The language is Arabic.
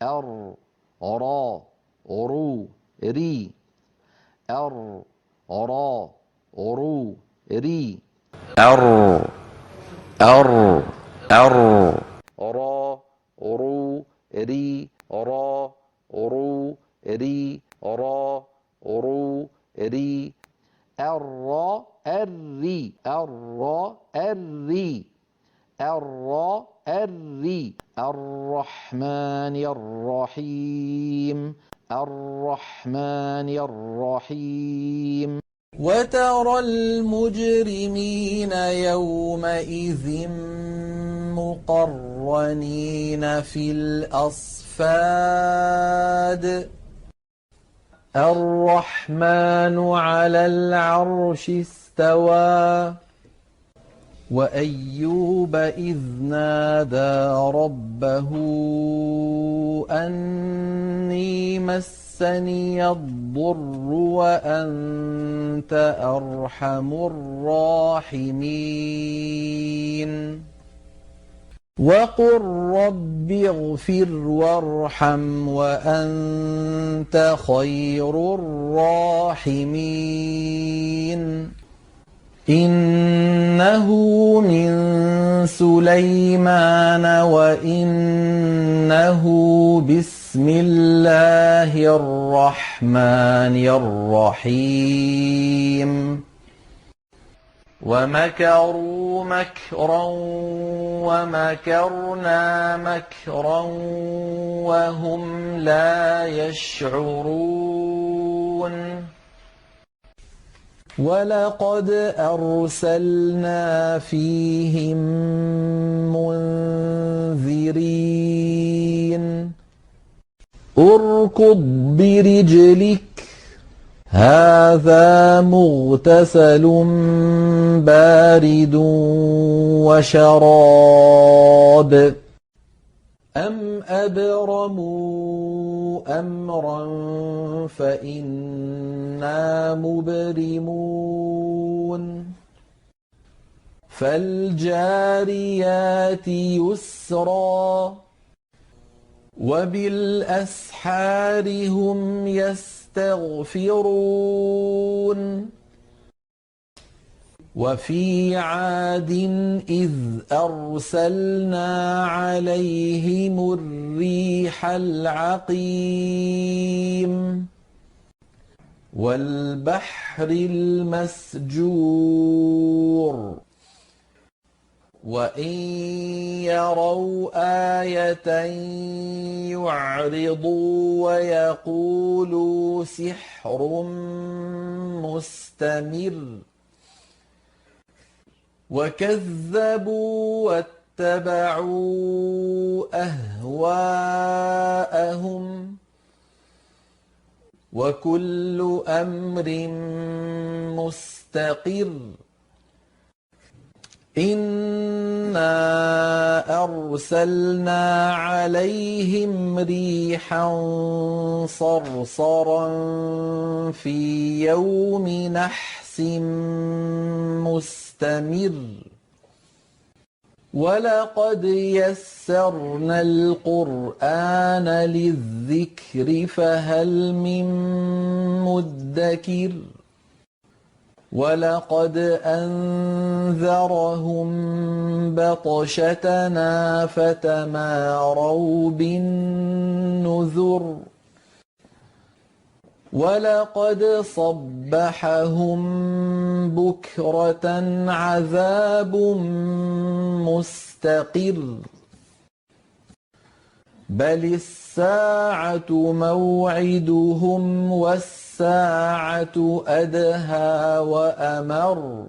أر را رو ري أر را رو ري أر أر أر را رو ري را رو ري را رو ري الرا الري الرا الري الرا الري الرحمن الرحيم الرحمن الرحيم وترى المجرمين يومئذ مقرنين في الأصفاد الرحمن على العرش استوى وأيوب إذ نادى ربه أني مسني الضر وأنت أرحم الراحمين وقل رب اغفر وارحم وأنت خير الراحمين إنه من سليمان وإنه بسم الله الرحمن الرحيم ومكروا مكرا ومكرنا مكرا وهم لا يشعرون ولقد أرسلنا فيهم منذرين اركض برجلك هذا مغتسل بارد وشراب أم أبرموا أمرا فإنا مبرمون فالجاريات يسرا وبالأسحار هم يستغفرون وفي عاد إذ أرسلنا عليهم الريح العقيم والبحر المسجور وإن يروا آية يعرضوا ويقولوا سحر مستمر وكذبوا واتبعوا أهواءهم وكل أمر مستقر إنا أرسلنا عليهم ريحا صرصرا في يوم نحس مستمر ولقد يسرنا القرآن للذكر فهل من مدكر ولقد أنذرهم بطشتنا فتماروا بالنذر ولقد صبحهم بكرة عذاب مستقر بل الساعة موعدهم والساعة أدهى وأمر